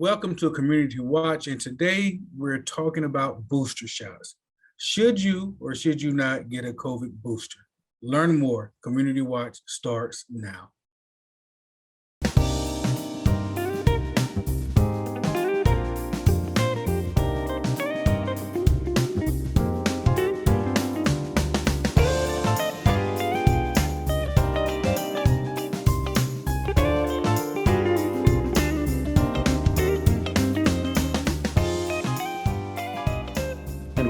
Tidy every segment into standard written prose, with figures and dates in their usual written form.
Welcome to Community Watch, and today we're talking about booster shots. Should you or should you not get a COVID booster? Learn more. Community Watch starts now.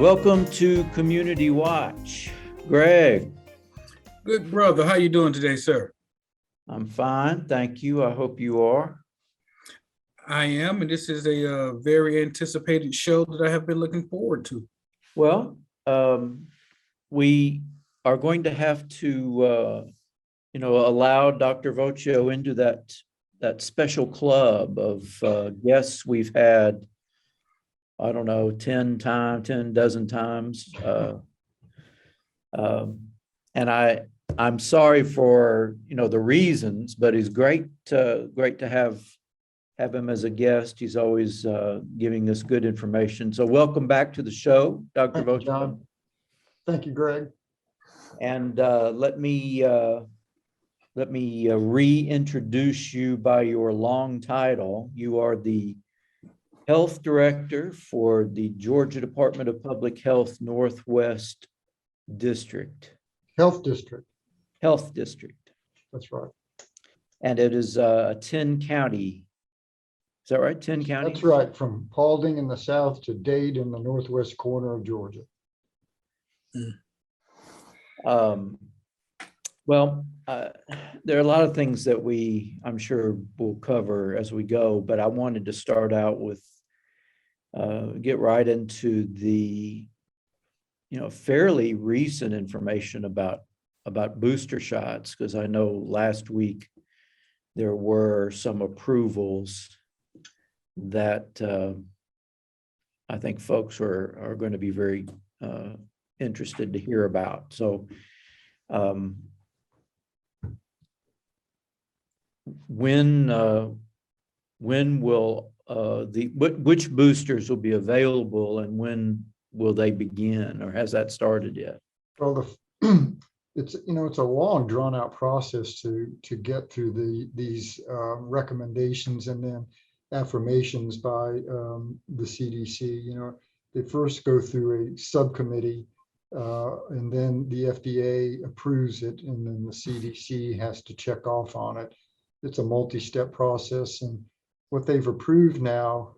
Welcome to Community Watch. Greg. Good brother. How you doing today, sir? I'm fine, thank you. I hope you are. I am, and this is a very anticipated show that I have been looking forward to. Well, we are going to have to, allow Dr. Voccio into that special club of guests we've had. I don't know, 10 dozen times. And I'm sorry for, the reasons, but it's great to have him as a guest. He's always giving us good information. So welcome back to the show, Dr. Voccio. John. Thank you, Greg. And let me reintroduce you by your long title. You are the Health Director for the Georgia Department of Public Health Northwest District. Health District. Health District. That's right. And it is a 10-county. Is that right? 10 counties? That's right. From Paulding in the south to Dade in the northwest corner of Georgia. There are a lot of things that I'm sure will cover as we go, but I wanted to start out with get right into the fairly recent information about booster shots, because I know last week there were some approvals that I think folks are going to be very interested to hear about. So when will which boosters will be available, and when will they begin, or has that started yet? Well, it's a long, drawn out process to get through these recommendations and then affirmations by the CDC. They first go through a subcommittee, and then the FDA approves it, and then the CDC has to check off on it. It's a multi-step process, and what they've approved now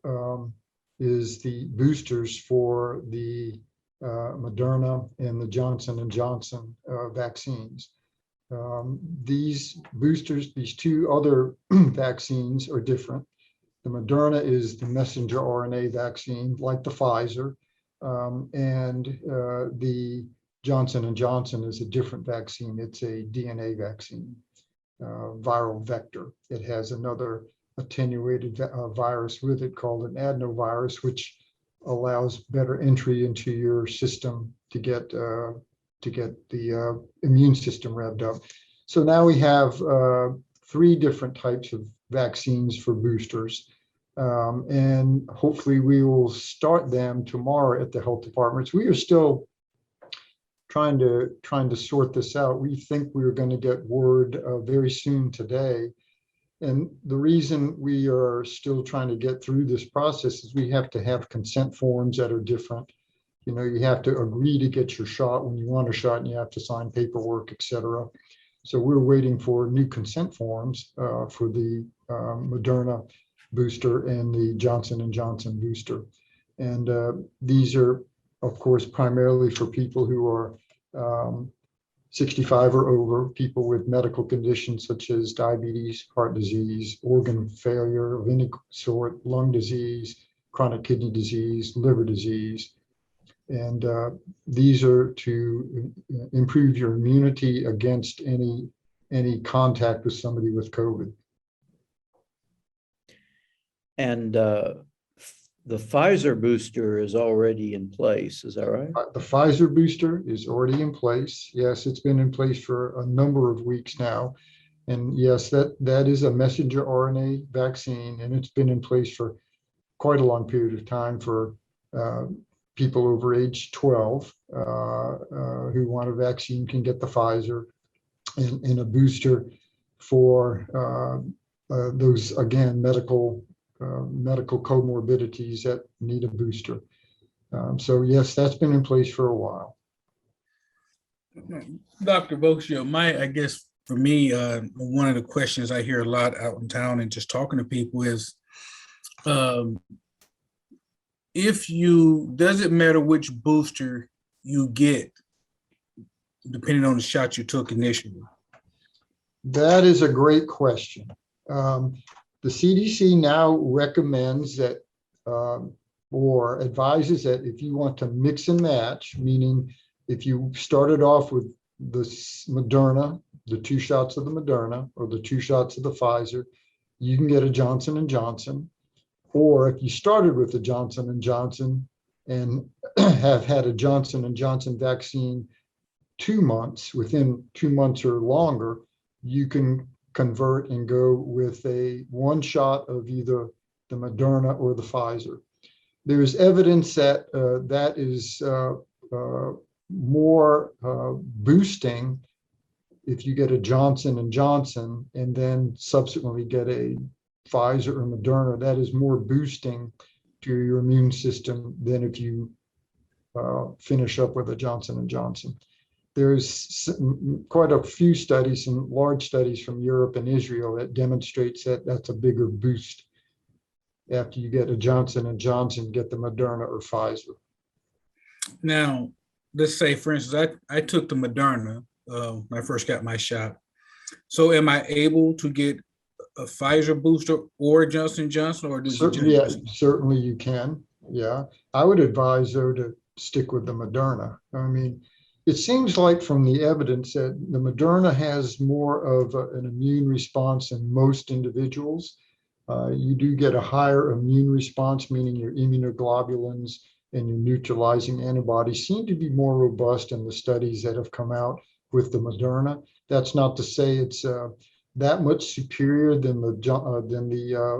is the boosters for the Moderna and the Johnson and Johnson vaccines. These boosters, these two other vaccines are different. The Moderna is the messenger RNA vaccine, like the Pfizer, and the Johnson and Johnson is a different vaccine. It's a DNA vaccine, viral vector. It has another attenuated virus with it called an adenovirus, which allows better entry into your system to get the immune system revved up. So now we have 3 different types of vaccines for boosters, and hopefully we will start them tomorrow at the health departments. We are still trying to sort this out. We think we're going to get word very soon today. And the reason we are still trying to get through this process is we have to have consent forms that are different. You have to agree to get your shot when you want a shot, and you have to sign paperwork, et cetera. So we're waiting for new consent forms for the Moderna booster and the Johnson and Johnson booster. And these are, of course, primarily for people who are 65 or over, people with medical conditions such as diabetes, heart disease, organ failure of any sort, lung disease, chronic kidney disease, liver disease. And these are to improve your immunity against any contact with somebody with COVID. And the Pfizer booster is already in place, is that right? The Pfizer booster is already in place. Yes, it's been in place for a number of weeks now. And yes, that is a messenger RNA vaccine, and it's been in place for quite a long period of time for people over age 12 who want a vaccine can get the Pfizer, and a booster for those, again, medical comorbidities that need a booster. So yes, that's been in place for a while. Dr. Voccio, I guess for me, one of the questions I hear a lot out in town and just talking to people is, does it matter which booster you get, depending on the shot you took initially? That is a great question. The CDC now recommends that or advises that if you want to mix and match, meaning if you started off with the Moderna, the 2 shots of the Moderna or the 2 shots of the Pfizer, you can get a Johnson and Johnson. Or if you started with the Johnson and Johnson and have had a Johnson and Johnson vaccine 2 months, within 2 months or longer, you can convert and go with a 1 shot of either the Moderna or the Pfizer. There is evidence that that is more boosting if you get a Johnson and Johnson and then subsequently get a Pfizer or Moderna. That is more boosting to your immune system than if you finish up with a Johnson and Johnson. There's quite a few studies, some large studies from Europe and Israel that demonstrates that that's a bigger boost after you get a Johnson and Johnson, get the Moderna or Pfizer. Now, let's say, for instance, I took the Moderna when I first got my shot. So am I able to get a Pfizer booster or Johnson & Johnson, or does it just... Yeah, certainly you can. Yeah, I would advise though to stick with the Moderna. I mean, it seems like from the evidence that the Moderna has more of an immune response in most individuals. You do get a higher immune response, meaning your immunoglobulins and your neutralizing antibodies seem to be more robust in the studies that have come out with the Moderna. That's not to say it's that much superior than the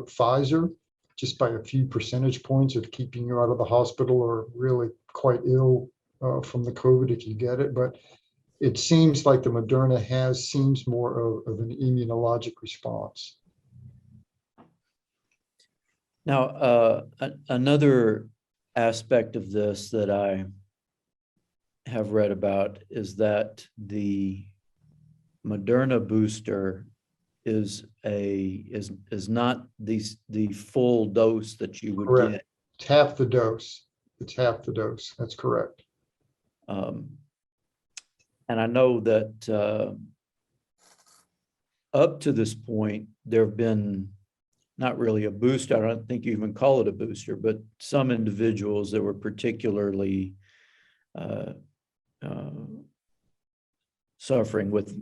Pfizer, just by a few percentage points of keeping you out of the hospital or really quite ill from the COVID if you get it. But it seems like the Moderna seems more of an immunologic response. Now, another aspect of this that I have read about is that the Moderna booster is not the full dose that you would Correct. get. It's half the dose. It's half the dose. That's correct. And I know that up to this point, there have been not really a booster. I don't think you even call it a booster, but some individuals that were particularly suffering with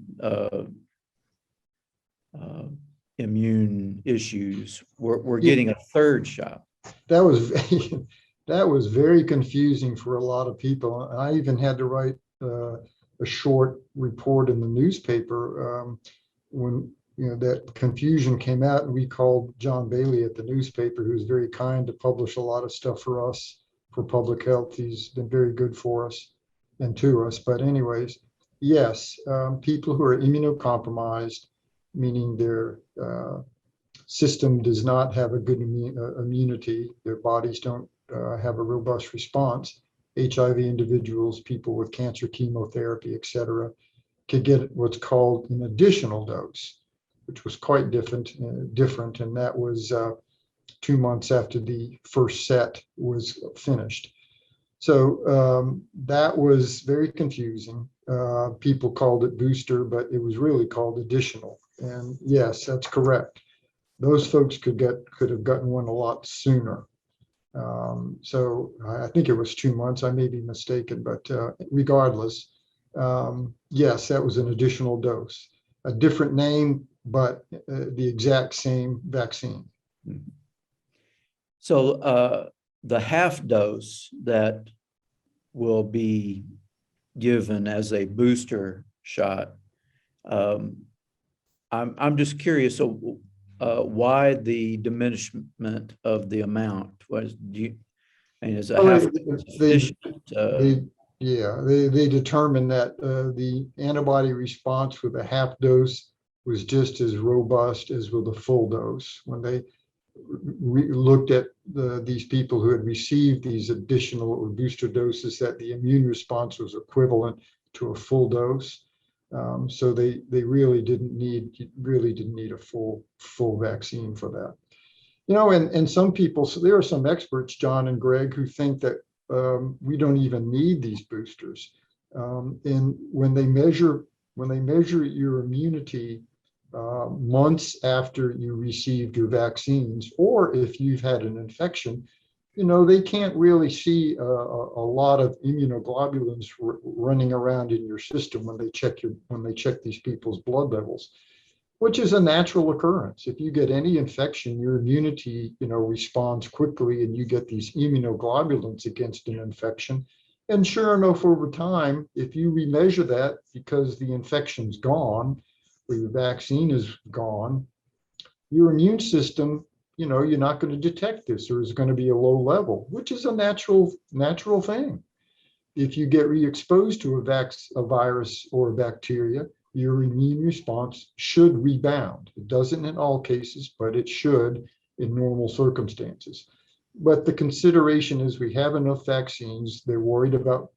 immune issues were getting a 3rd shot. That was very confusing for a lot of people. I even had to write a short report in the newspaper when that confusion came out, and we called John Bailey at the newspaper, who was very kind to publish a lot of stuff for us for public health. He's been very good for us and to us. But anyways, yes, people who are immunocompromised, meaning their system does not have a good immunity, their bodies don't have a robust response. HIV individuals, people with cancer, chemotherapy, etc., could get what's called an additional dose, which was quite different, and that was 2 months after the first set was finished. So that was very confusing. People called it booster, but it was really called additional. And yes, that's correct. Those folks could have gotten one a lot sooner. So I think it was 2 months. I may be mistaken, but regardless, yes, that was an additional dose, a different name, but the exact same vaccine. So the half dose that will be given as a booster shot, I'm just curious. So why the diminishment of the amount? Is it Well, half they, sufficient? they determined that the antibody response with a half dose was just as robust as with a full dose. When they looked at these people who had received these additional or booster doses, that the immune response was equivalent to a full dose. So they really didn't need a full vaccine for that. And some people, so there are some experts, Jon and Greg, who think that we don't even need these boosters. And when they measure your immunity months after you received your vaccines, or if you've had an infection, they can't really see a lot of immunoglobulins running around in your system when they check these people's blood levels, which is a natural occurrence. If you get any infection, your immunity, responds quickly, and you get these immunoglobulins against an infection. And sure enough, over time, if you remeasure that because the infection's gone or your vaccine is gone, your immune system, you're not going to detect this, or it's going to be a low level, which is a natural thing. If you get re-exposed to a virus or a bacteria, your immune response should rebound. It doesn't in all cases, but it should in normal circumstances. But the consideration is we have enough vaccines. They're worried about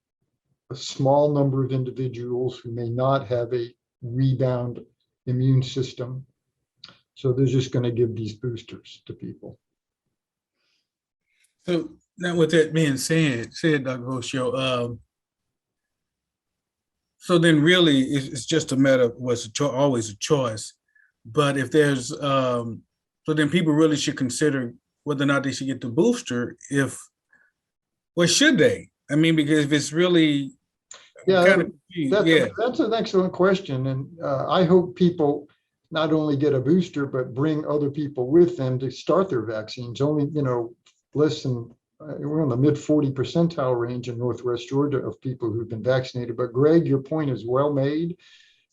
a small number of individuals who may not have a rebound immune system. So they're just going to give these boosters to people. So now with that being said, Dr. Voccio, so then really it's just a matter of what's always a choice. But if there's, so then people really should consider whether or not they should get the booster. Should they? I mean, because if it's really that's an excellent question. And I hope people not only get a booster, but bring other people with them to start their vaccines. Only, less than, we're in the mid 40 percentile range in Northwest Georgia of people who've been vaccinated. But Greg, your point is well made.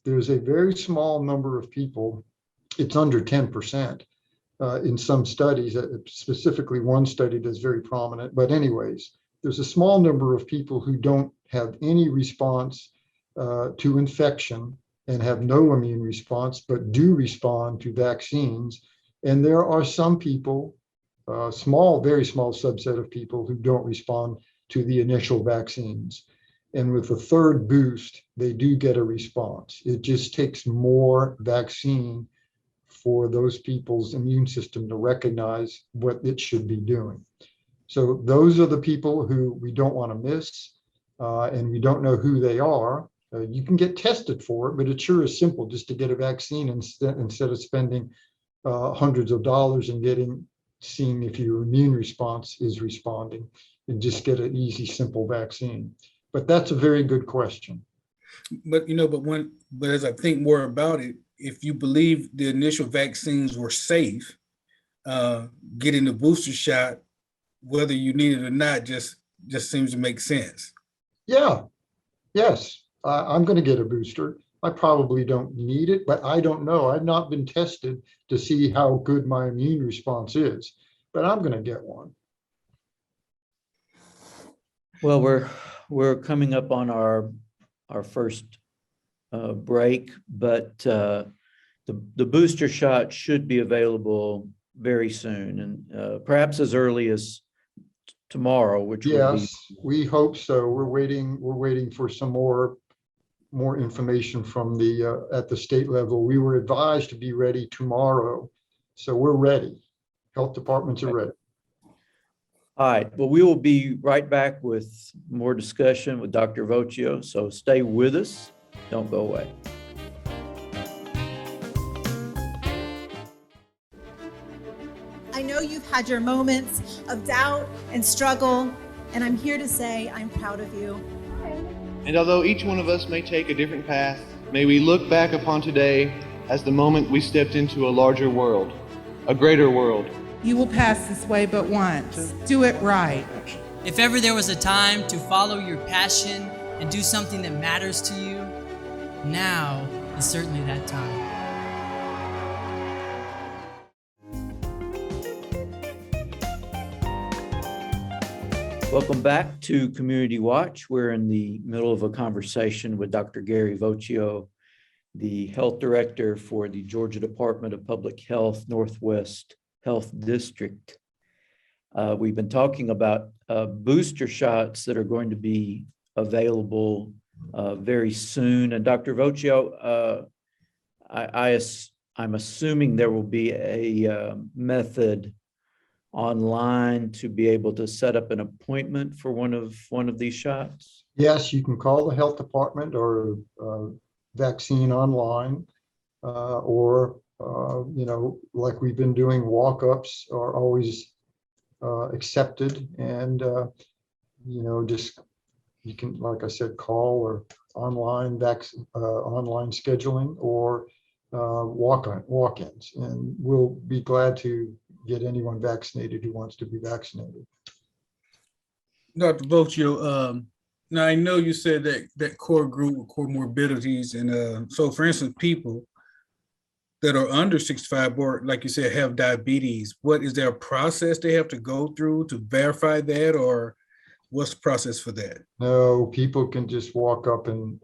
There's a very small number of people, it's under 10% in some studies, specifically one study that's very prominent. But anyways, there's a small number of people who don't have any response to infection and have no immune response, but do respond to vaccines. And there are some people, very small subset of people who don't respond to the initial vaccines. And with the third boost, they do get a response. It just takes more vaccine for those people's immune system to recognize what it should be doing. So those are the people who we don't want to miss, and we don't know who they are. You can get tested for it, but it sure is simple just to get a vaccine instead of spending hundreds of dollars and seeing if your immune response is responding, and just get an easy, simple vaccine. But that's a very good question. But but as I think more about it, if you believe the initial vaccines were safe, getting the booster shot, whether you need it or not, just seems to make sense. Yeah. Yes. I'm going to get a booster. I probably don't need it, but I don't know. I've not been tested to see how good my immune response is, but I'm going to get one. Well, we're coming up on our first break, but the booster shot should be available very soon, and perhaps as early as tomorrow, which yes, we hope so. We're waiting for some more information from at the state level. We were advised to be ready tomorrow, so we're ready. Health departments are ready. All right. Well, we will be right back with more discussion with Dr. Voccio. So stay with us. Don't go away. I know you've had your moments of doubt and struggle, and I'm here to say I'm proud of you. And although each one of us may take a different path, may we look back upon today as the moment we stepped into a larger world, a greater world. You will pass this way but once. Do it right. If ever there was a time to follow your passion and do something that matters to you, now is certainly that time. Welcome back to Community Watch. We're in the middle of a conversation with Dr. Gary Voccio, the Health Director for the Georgia Department of Public Health Northwest Health District. We've been talking about booster shots that are going to be available very soon. And Dr. Voccio, I'm assuming there will be a method online to be able to set up an appointment for one of these shots? Yes, you can call the health department or vaccine online, or like we've been doing, walk-ups are always accepted, and just you can, like I said, call or online online scheduling or walk-ins, and we'll be glad to get anyone vaccinated who wants to be vaccinated. Dr. Voccio, now I know you said that core group with comorbidities, and so for instance, people that are under 65 or, like you said, have diabetes, what is there a process they have to go through to verify that, or what's the process for that? No, people can just walk up and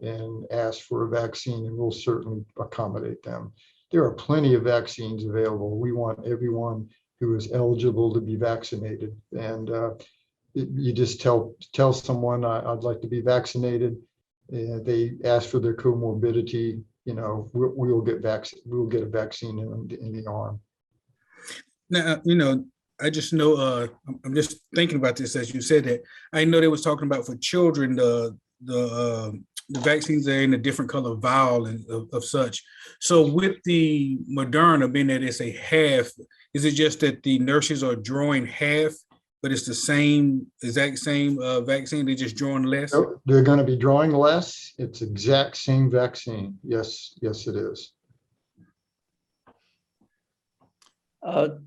ask for a vaccine, and we'll certainly accommodate them. There are plenty of vaccines available. We want everyone who is eligible to be vaccinated, and you just tell someone, I'd like to be vaccinated. They ask for their comorbidity. We'll get a vaccine in the arm. Now, I just know, I'm just thinking about this as you said that. I know they was talking about for children, the vaccines are in a different color vial and of such. So with the Moderna being that it's a half, is it just that the nurses are drawing half, but it's the exact same vaccine, they're just drawing less? So they're going to be drawing less. It's exact same vaccine. Yes, it is.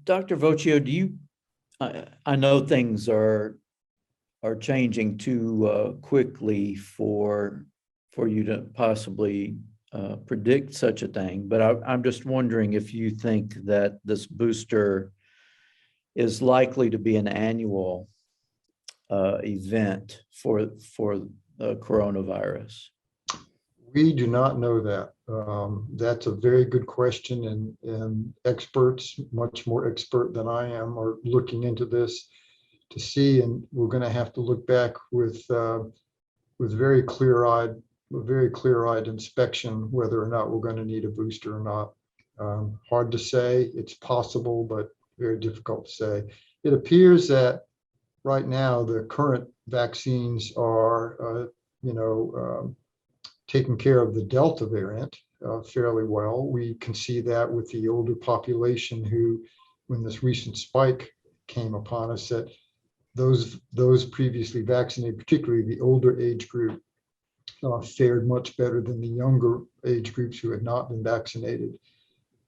Dr. Voccio, I know things are changing too quickly for you to possibly predict such a thing, but I'm just wondering if you think that this booster is likely to be an annual event for the coronavirus. We do not know that. That's a very good question, and experts, much more expert than I am, are looking into this to see, and we're going to have to look back with very clear-eyed inspection whether or not we're going to need a booster or not. Hard to say. It's possible, but very difficult to say. It appears that right now the current vaccines are, taking care of the Delta variant fairly well. We can see that with the older population who, when this recent spike came upon us, that those previously vaccinated, particularly the older age group, fared much better than the younger age groups who had not been vaccinated.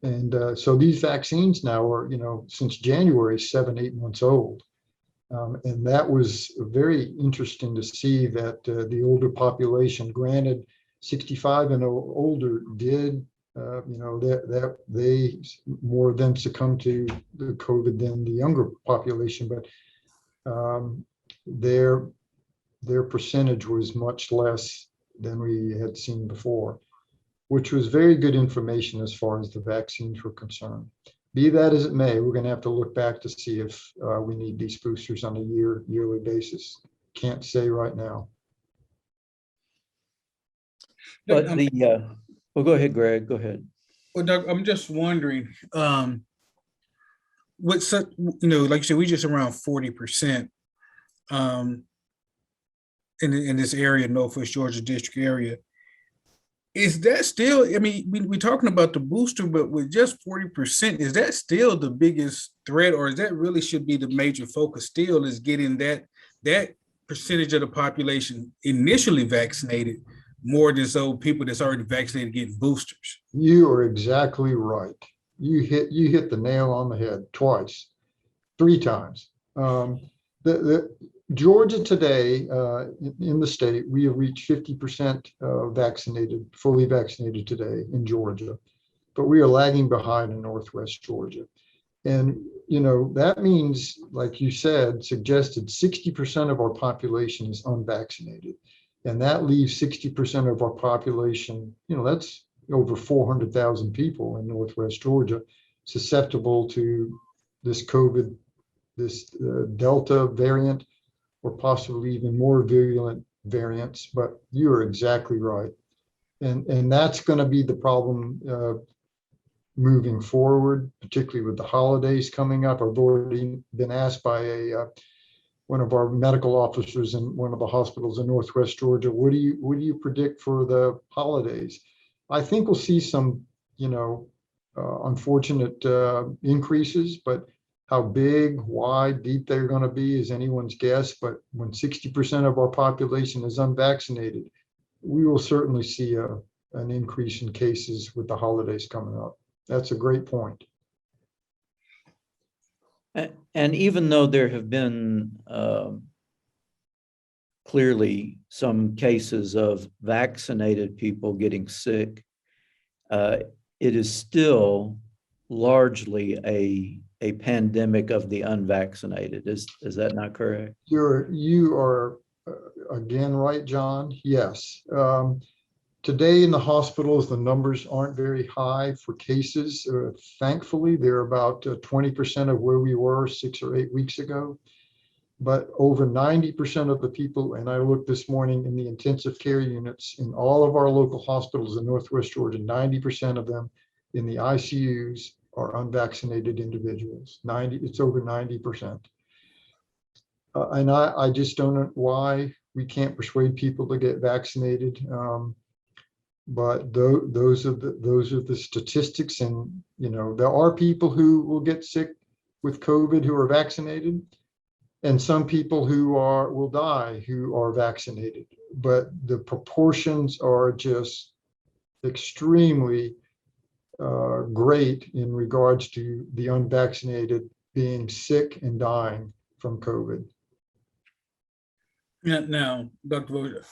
And so these vaccines now are, since January, 7-8 months old. And that was very interesting to see that the older population, granted 65 and older, did, that they, more of them succumbed to the COVID than the younger population, but their percentage was much less than we had seen before, which was very good information as far as the vaccines were concerned. Be that as it may, we're going to have to look back to see if we need these boosters on a yearly basis. Can't say right now. But well, go ahead, Greg. Go ahead. Well, Doug, I'm just wondering, what such, like you said, we just around 40% in this area, Northwest Georgia district area. Is that still, we're talking about the booster, but with just 40%, is that still the biggest threat, or is that really should be the major focus still, is getting that percentage of the population initially vaccinated more than so people that's already vaccinated getting boosters? You are exactly right. You hit the nail on the head twice, 3 times. The Georgia today, in the state, we have reached 50% vaccinated, fully vaccinated today in Georgia, but we are lagging behind in Northwest Georgia. And, that means, like you said, suggested 60% of our population is unvaccinated. And that leaves 60% of our population, that's over 400,000 people in Northwest Georgia, susceptible to this COVID, this Delta variant, or possibly even more virulent variants. But you are exactly right. And that's going to be the problem moving forward, particularly with the holidays coming up. I've already been asked by one of our medical officers in one of the hospitals in Northwest Georgia, what do you predict for the holidays? I think we'll see some, unfortunate increases, but how big, wide, deep they're going to be is anyone's guess. But when 60% of our population is unvaccinated, we will certainly see an increase in cases with the holidays coming up. That's a great point. And even though there have been clearly some cases of vaccinated people getting sick, it is still largely a pandemic of the unvaccinated. Is that not correct? You are again right, John. Yes. Today in the hospitals, the numbers aren't very high for cases. Thankfully, they're about 20% of where we were 6 or 8 weeks ago. But over 90% of the people, and I looked this morning in the intensive care units in all of our local hospitals in Northwest Georgia, 90% of them in the ICUs are unvaccinated individuals. It's over 90%. And I just don't know why we can't persuade people to get vaccinated. But those are the statistics, and there are people who will get sick with COVID who are vaccinated, and some people who will die who are vaccinated. But the proportions are just extremely great in regards to the unvaccinated being sick and dying from COVID. Yeah, now, Dr. Voccio,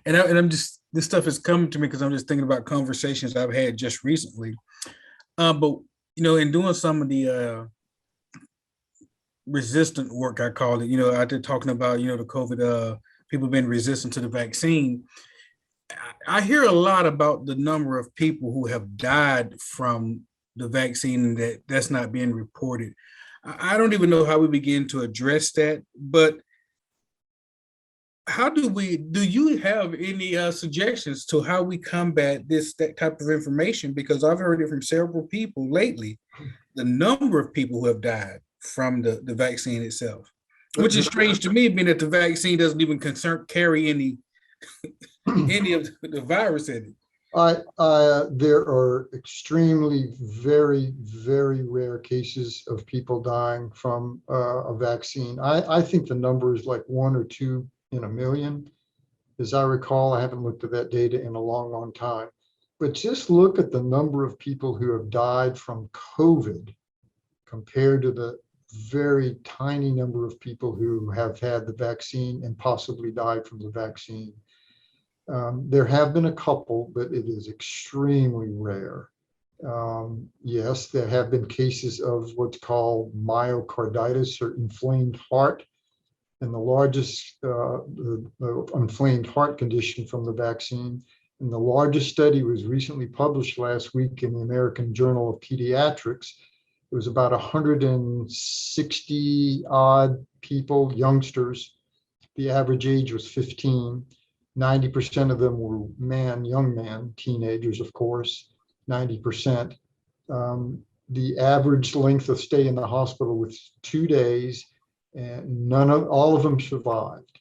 and I'm just, this stuff is coming to me because I'm just thinking about conversations I've had just recently. But in doing some of the resistant work, I call it, I did talking about, the COVID, people being resistant to the vaccine. I hear a lot about the number of people who have died from the vaccine that's not being reported. I don't even know how we begin to address that, but how do you have any suggestions to how we combat that type of information? Because I've heard it from several people lately, the number of people who have died from the vaccine itself, which is strange to me, being that the vaccine doesn't even carry any of the virus in it. There are extremely very, very rare cases of people dying from a vaccine. I think the number is like 1 or 2 in a million. As I recall, I haven't looked at that data in a long, long time. But just look at the number of people who have died from COVID compared to the very tiny number of people who have had the vaccine and possibly died from the vaccine. There have been a couple, but it is extremely rare. Yes, there have been cases of what's called myocarditis or inflamed heart. And the largest inflamed heart condition from the vaccine. And the largest study was recently published last week in the American Journal of Pediatrics. It was about 160 odd people, youngsters. The average age was 15. 90% of them were young men, teenagers, of course, 90%. The average length of stay in the hospital was 2 days. And all of them survived.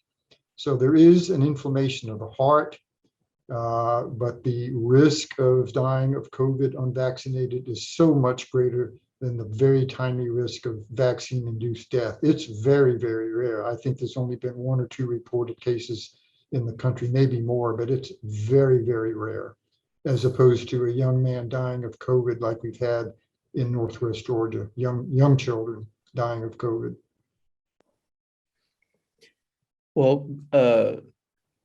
So there is an inflammation of the heart, but the risk of dying of COVID unvaccinated is so much greater than the very tiny risk of vaccine-induced death. It's very, very rare. I think there's only been 1 or 2 reported cases in the country, maybe more, but it's very, very rare, as opposed to a young man dying of COVID like we've had in Northwest Georgia, young children dying of COVID. Well,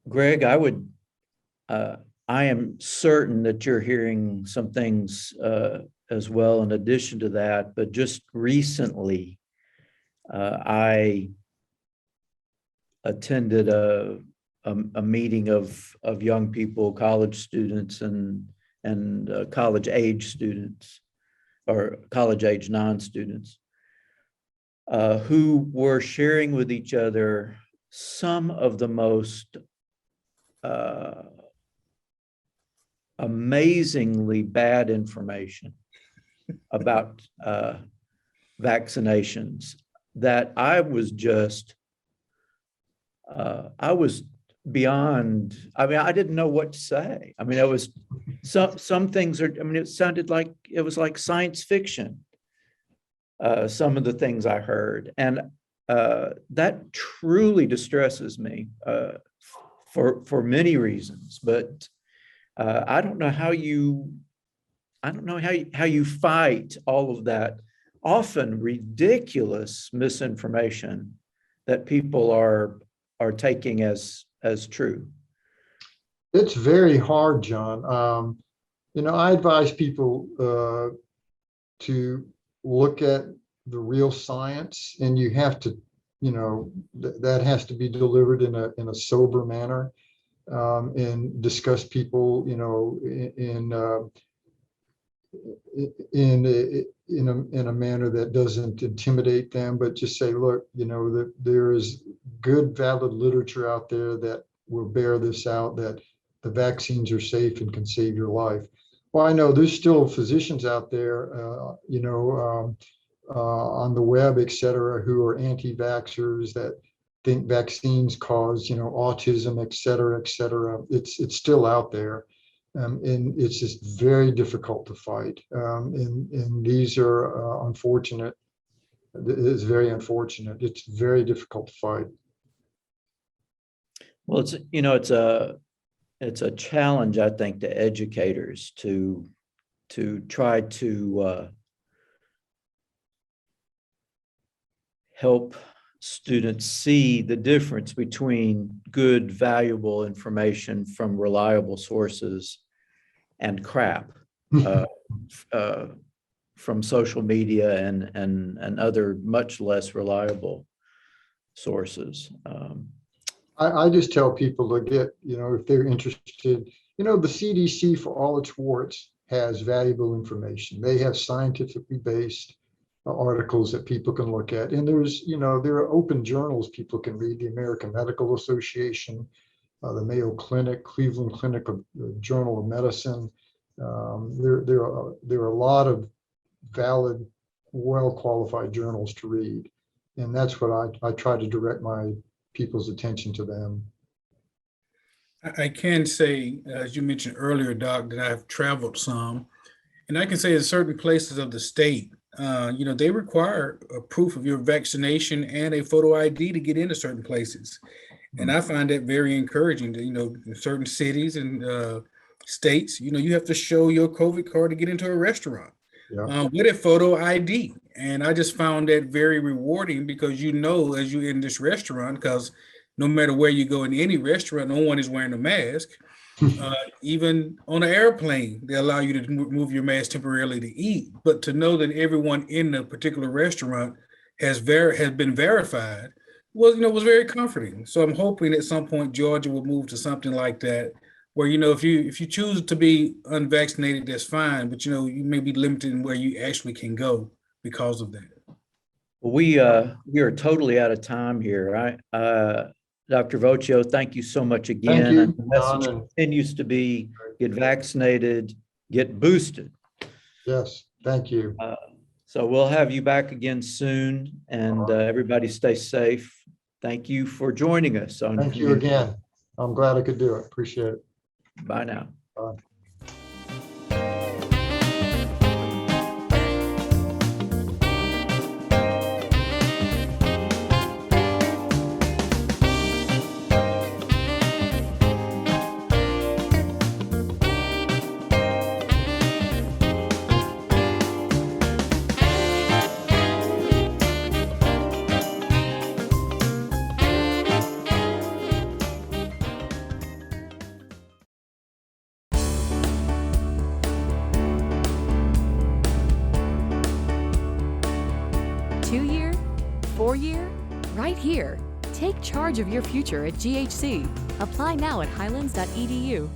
Greg, I am certain that you're hearing some things as well in addition to that, but just recently, I attended a meeting of young people, college students and college age students or college age non-students who were sharing with each other some of the most amazingly bad information about vaccinations that I was beyond, I mean, I didn't know what to say. I mean, it was some things are, I mean, it sounded like, it was like science fiction. Some of the things I heard, and that truly distresses me for many reasons, but I don't know how you fight all of that often ridiculous misinformation that people are taking as true. It's very hard, John. I advise people to look at the real science, and you have to, that has to be delivered in a sober manner, and discuss people, in a manner that doesn't intimidate them, but just say, look, that there is good, valid literature out there that will bear this out, that the vaccines are safe and can save your life. Well, I know there's still physicians out there, on the web, et cetera, who are anti-vaxxers that think vaccines cause, autism, et cetera, et cetera. It's still out there. And it's just very difficult to fight. And these are unfortunate. It's very unfortunate. It's very difficult to fight. Well, it's a challenge, I think, to educators to try to help students see the difference between good, valuable information from reliable sources and crap from social media and other much less reliable sources. I just tell people to get, if they're interested, the CDC, for all its warts, has valuable information. They have scientifically based articles that people can look at. And there's, there are open journals people can read, the American Medical Association, the Mayo Clinic, Cleveland Clinic, Journal of Medicine. There are a lot of valid, well-qualified journals to read. And that's what I try to direct my people's attention to them. I can say, as you mentioned earlier, Doc, that I've traveled some, and I can say in certain places of the state, they require a proof of your vaccination and a photo ID to get into certain places. And I find that very encouraging to, in certain cities and states, you have to show your COVID card to get into a restaurant with a photo ID. And I just found that very rewarding because, as you're in this restaurant, because no matter where you go in any restaurant, no one is wearing a mask. Even on an airplane, they allow you to move your mask temporarily to eat. But to know that everyone in a particular restaurant has been verified was very comforting. So I'm hoping at some point Georgia will move to something like that, where if you choose to be unvaccinated, that's fine, but you may be limited in where you actually can go because of that. Well, we are totally out of time here. Dr. Voccio, thank you so much again. Thank you, and the message John, continues to be get vaccinated, get boosted. Yes, thank you. So we'll have you back again soon, and everybody stay safe. Thank you for joining us. Thank you again. I'm glad I could do it. Appreciate it. Bye now. Bye. year? Right here. Take charge of your future at GHC. Apply now at highlands.edu.